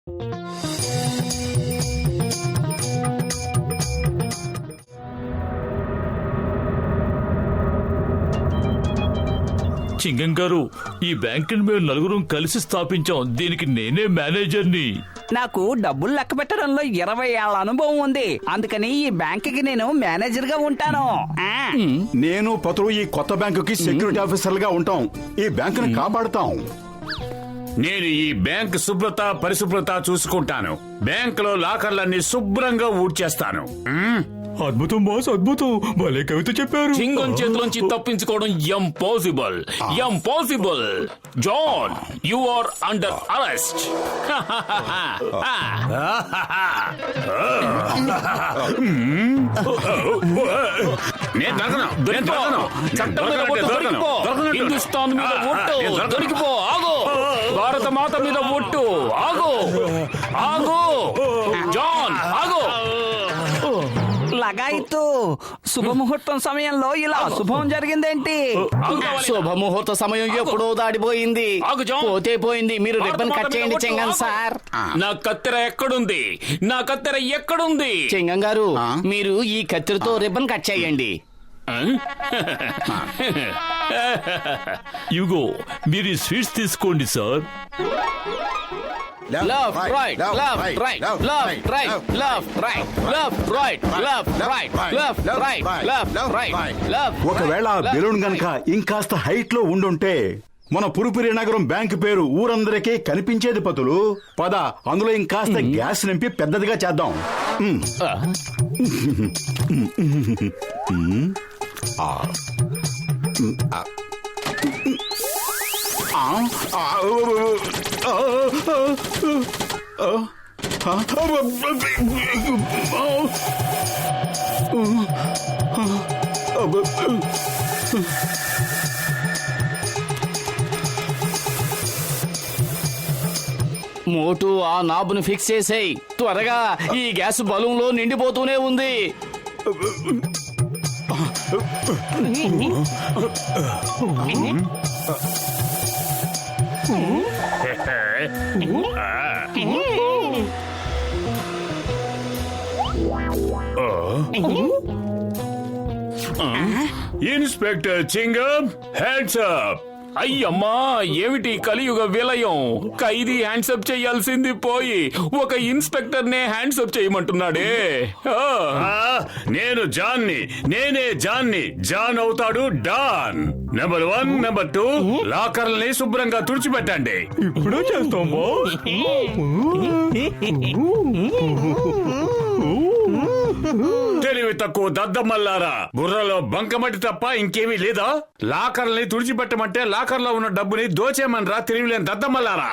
చింగం గారు, ఈ బ్యాంకుని మేము నలుగురం కలిసి స్థాపించాం. దీనికి నేనే మేనేజర్ని. నాకు డబ్బులు లెక్క పెట్టడంలో 20 ఏళ్ల అనుభవం ఉంది. అందుకని ఈ బ్యాంకుకి నేను మేనేజర్ గా ఉంటాను. నేను పతులు ఈ కొత్త బ్యాంకుకి సెక్యూరిటీ ఆఫీసర్లుగా ఉంటాం. ఈ బ్యాంకుని కాపాడుతాం. నేను ఈ బ్యాంక్ శుభ్రత పరిశుభ్రత చూసుకుంటాను. బ్యాంకులో లాకర్లన్నీ శుభ్రంగా ఊడ్చేస్తాను. అద్భుతం బాస్, అద్భుతం. భలే కవిత చెప్పారు. చింగం చేతిలోంచి తప్పించుకోవడం impossible. Impossible. John, you are under arrest. నేను దొరకను. చట్టం మీద ఒట్టు దొరికిపో. హిందుస్థాన్ మీద ఒట్టు దొరికిపో. ఆగు. భారత మాత మీద ఒట్టు. ఆగు. ఆగు. జాన్, ఆగు. లగాయితూ శుభముహూర్తం సమయంలో ఇలా శుభం జరిగిందేంటి? శుభముహూర్త సమయం ఎప్పుడో దాడిపోయింది. పోతే పోయింది. మీరు రిబ్బన్ కట్ చేయండి చెంగం సార్. నా కత్తెర ఎక్కడుంది? నా కత్తెర ఎక్కడుంది? చెంగం గారు, మీరు ఈ కత్తిరితో రిబ్బన్ కట్ చేయండి. ఇగో మీరు ఈ స్వీట్స్ తీసుకోండి sir. Left, right, left, right, left, right, left, right, left, right, left, right, left, right, left, right, left. ఒకవేళ బెలూన్ గనక ఇంకాస్త హైట్ లో ఉండుంటే మన పురుపురి నగరం బ్యాంక్ పేరు ఊరందరికీ కనిపించేది పతులు. పద, అందులో ఇంకాస్త గ్యాస్ నింపి పెద్దదిగా చేద్దాం. మోటు ఆ నాబును ఫిక్స్ చేసేయ్ త్వరగా. ఈ గ్యాస్ బలూన్లో నిండిపోతూనే ఉంది. Inspector Chingam, hands up. అయ్యమ్మా, ఏమిటి కలియుగ విలయం? ఖైదీ హ్యాండ్సప్ చేయాల్సింది పోయి ఒక ఇన్స్పెక్టర్ నే హ్యాండ్సప్ చేయమంటున్నాడే. నేను జాన్ని. నేనే జాన్ని. జాన్ అవుతాడు డాన్. నెంబర్ 1, నెంబర్ 2 లాకర్లని శుభ్రంగా తుడిచిపెట్టండి. ఇప్పుడే చేస్తాం బాస్. తెలివి తక్కువ దద్దమల్లారా, బుర్రలో బంకమట్టి తప్ప ఇంకేమీ లేదా? లాకర్లని తుడిచిపెట్టమంటే లాకర్లో ఉన్న డబ్బుని దోచేమనరా తెలివిలేని దద్దమల్లారా.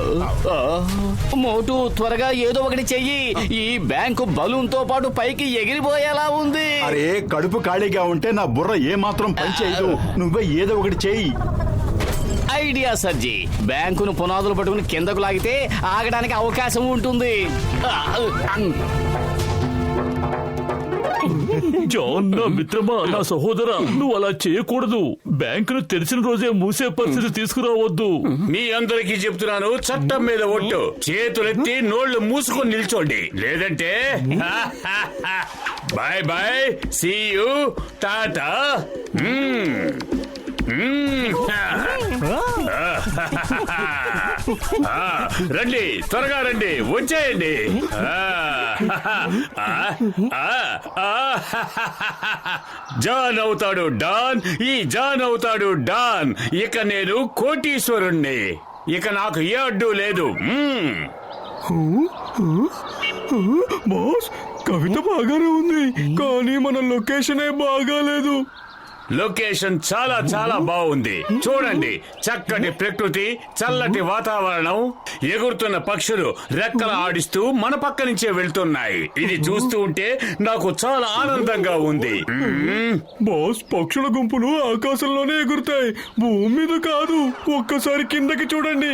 అలాగా మోటు త్వరగా ఏదో ఒకటి చెయ్యి. ఈ బ్యాంకు బలూన్ తో పాటు పైకి ఎగిరిపోయేలా ఉంది. అరే, కడుపు ఖాళీగా ఉంటే నా బుర్ర ఏమాత్రం పనిచేయదు. నువ్వే ఏదో ఒకటి చెయ్యి. ఐడియా సర్జీ. బ్యాంకును పునాదులు పట్టుకుని కిందకు లాగితే ఆగడానికి అవకాశం ఉంటుంది. జాన్, నా మిత్రమా, నా సహోదరా, నువ్వు అలా చేయకూడదు. బ్యాంకును తెరిచిన రోజే మూసే పరిస్థితి తీసుకురావద్దు. మీ అందరికీ చెప్తున్నాను, చట్టం మీద ఒట్టు. చేతులెత్తి నోళ్లు మూసుకొని నిల్చోండి, లేదంటే bye bye, see you, tata. రండి, త్వరగా రండి, వచ్చేయండి. జాన్ అవుతాడు డాన్. ఈ జాన్ అవుతాడు డాన్. ఇక నేను కోటీశ్వరుణ్ణి. ఇక నాకు ఏ అడ్డు లేదు. బాస్, కవిత బాగానే ఉంది, కానీ మన లొకేషనే బాగాలేదు. లొకేషన్ చాలా చాలా బాగుంది. చూడండి, చక్కటి ప్రకృతి, చల్లటి వాతావరణం, ఎగురుతున్న పక్షులు రెక్కల ఆడిస్తూ మన పక్క నుంచే వెళ్తున్నాయి. ఇది చూస్తూ ఉంటే నాకు చాలా ఆనందంగా ఉంది. బాస్, పక్షుల గుంపులు ఆకాశంలోనే ఎగురుతాయి, భూమి మీద కాదు. ఒక్కసారి కిందకి చూడండి.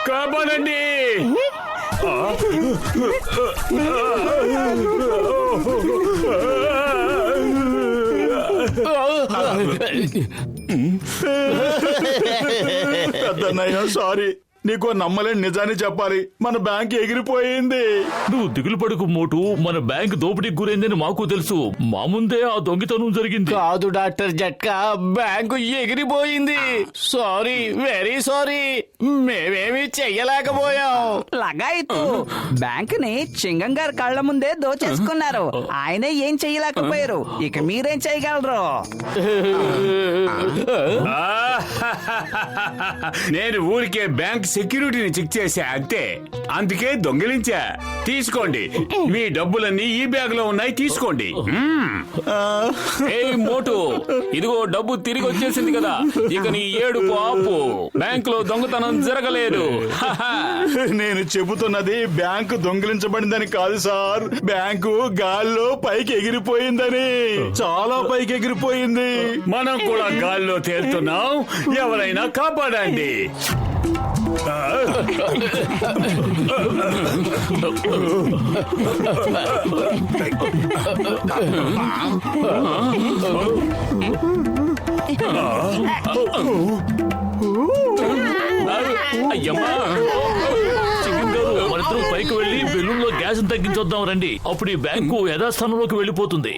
కాపాడండి. పెద్దన్నయ్య సారీ, నీకు నమ్మలేని నిజాన్ని చెప్పాలి, మన బ్యాంక్ ఎగిరిపోయింది. నువ్వు దిగులు పడుకు మోటు, మన బ్యాంక్ దోపిడీకి గురైందని మాకు తెలుసు. మా ముందే ఆ దొంగతనం జరిగింది. కాదు డాక్టర్ జట్కా, బ్యాంకు ఎగిరిపోయింది. సారీ, వెరీ సారీ, మేమేమి చెయ్యలేకపోయాం. లగాయితు బ్యాంక్ ని చింగం గారి కళ్ళ ముందే దోచేసుకున్నారు. ఆయనే ఏం చెయ్యలేకపోయారు, ఇక మీరేం చేయగలరు? నేను ఊరికే బ్యాంక్ సెక్యూరిటీని చెక్ చేశా అంతే, అందుకే దొంగిలించా. తీసుకోండి, మీ డబ్బులన్నీ ఈ బ్యాగ్ లో ఉన్నాయి, తీసుకోండి. ఏయ్ మోటు, ఇదిగో డబ్బు తిరిగి వచ్చేసింది కదా, ఇక నీ ఏడుపు ఆపు. బ్యాంక్ లో దొంగతనం జరగలేదు. నేను చెబుతున్నది బ్యాంకు దొంగిలించబడిందని కాదు సార్, బ్యాంకు గాల్లో పైకి ఎగిరిపోయిందని. చాలా పైకి ఎగిరిపోయింది. మనం కూడా గాల్లో తేలుతున్నాం, ఎవరైనా కాపాడండి. అయ్యమ్మా, చికెన్ గారు, మనిద్దరం పైకి వెళ్లి బెలూన్లో గ్యాస్ తగ్గించొద్దాం రండి. అప్పుడు ఈ బ్యాంకు యథాస్థానంలోకి వెళ్ళిపోతుంది.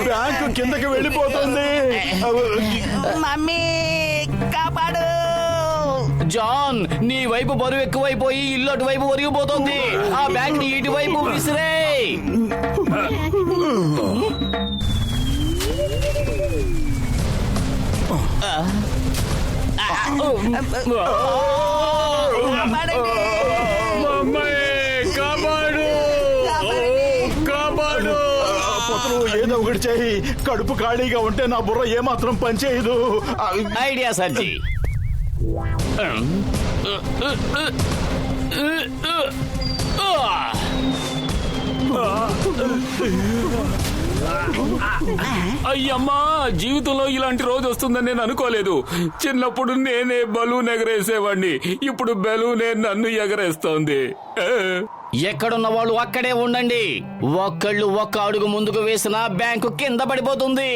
బ్యాంకు కిందకి వెళ్ళిపోతుంది. మమ్మీ కాపాడు. జాన్, నీ వైపు బరువు ఎక్కువైపోయి ఇల్లు అటువైపు ఒరిగిపోతుంది. ఆ బ్యాంక్ ని ఇటువైపు విసిరే. ఏదో ఒకటి చేయి, కడుపు ఖాళీగా ఉంటే నా బుర్ర ఏమాత్రం పనిచేయదు. ఐడియా సర్జీ. అయ్యమ్మా, జీవితంలో ఇలాంటి రోజు వస్తుందని నేను అనుకోలేదు. చిన్నప్పుడు నేనే బలూన్ ఎగరేసేవాడిని, ఇప్పుడు బలూనే నన్ను ఎగరేస్తోంది. ఎక్కడున్న వాళ్ళు అక్కడే ఉండండి. ఒక్కళ్ళు ఒక్క అడుగు ముందుకు వేసినా బ్యాంకు కింద పడిపోతుంది.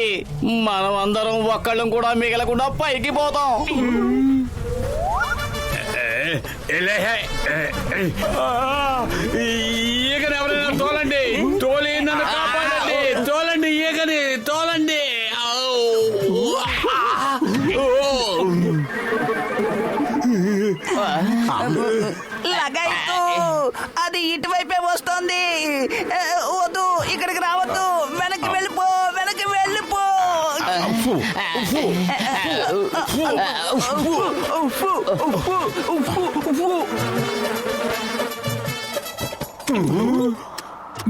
మనం అందరం ఒక్కళ్ళం కూడా మిగలకుండా పైకి పోతాం. ఈగని ఎవరైనా తోలండి, తోలి నన్ను కాపాడండి, తోలండి, ఈగని తోలండి. లగాయితు అది ఇటువైపే వస్తుంది. వద్దు, ఇక్కడికి రావద్దు, వెనక్కి వెళ్ళిపో, వెనక్కి వెళ్ళిపో.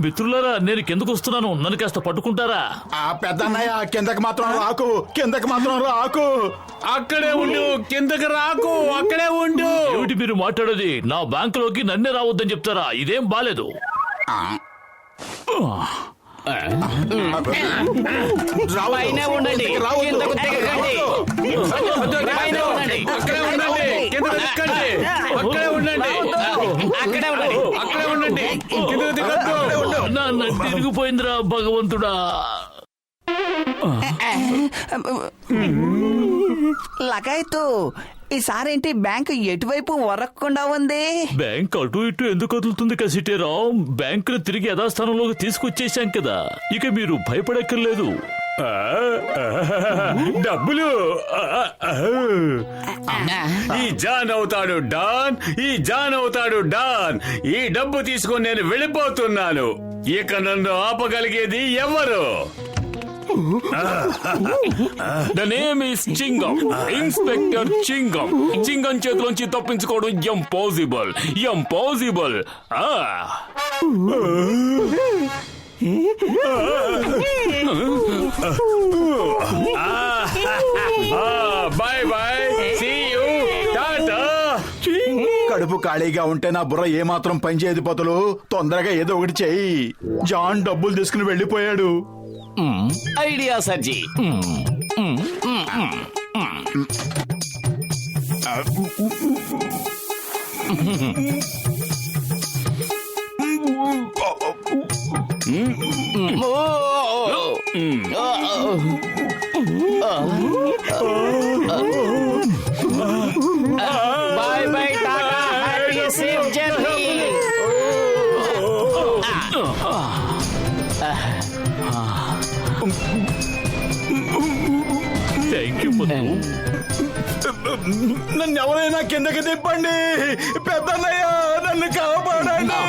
మిత్రులారా, నేను కిందకు వస్తున్నాను, నన్ను కాస్త పట్టుకుంటారా? ఆ పెద్దన్నయ్య కిందకి మాత్రం రాకు, కిందకి మాత్రం రాకు. అక్కడే ఉండు, కిందకి రాకు, అక్కడే ఉండు. ఏమిటి మీరు మాట్లాడేది? నా బ్యాంకులోకి నన్నే రావద్దని చెప్తారా? ఇదేం బాలేదు. పైనే ఉండండి, కిందకు దిగకండి. పైనే ఉండండి, అక్కడే ఉండండి, కిందకి దిక్కండి. అక్కడే ఉండండి, అక్కడే ఉండండి. అక్కడే ఉండండి, కిందకి దిగొద్దు. నా తిరిగిపోయిందిరా భగవంతుడా. లగాయితు ఈసారేంటి బ్యాంకు ఎటువైపు వరక్కుండా ఉంది? బ్యాంక్ అటు ఇటు ఎందుకు కదులుతుంది కసిటేరావు? బ్యాంకును తిరిగి యథాస్థానంలోకి తీసుకొచ్చేసాం కదా, ఇక మీరు భయపడక్కర్లేదు. డబ్బులు ఈ జాన్ అవుతాడు డాన్, ఈ జాన్ అవుతాడు డాన్. ఈ డబ్బు తీసుకొని నేను వెళ్ళిపోతున్నాను. ఇక నన్ను ఆపగలిగేది ఎవరు? The name is Chingam, inspector Chingam. Chingam చేతిలోంచి తప్పించుకోవడం impossible, impossible. Bye bye, see you, tata. కడుపు ఖాళీగా ఉంటే నా బుర్ర ఏమాత్రం పనిచేయదు పతులు. తొందరగా ఏదో ఒకటి చెయ్యి. జాన్ డబ్బులు తీసుకుని వెళ్ళిపోయాడు. ఐడియా సర్జీ. Bye bye, tata, happy safe journey. Thank you. నన్ను ఎవరైనా కిందకి తిప్పండి. పెద్దన్నయ్య, నన్ను కాపాడండి.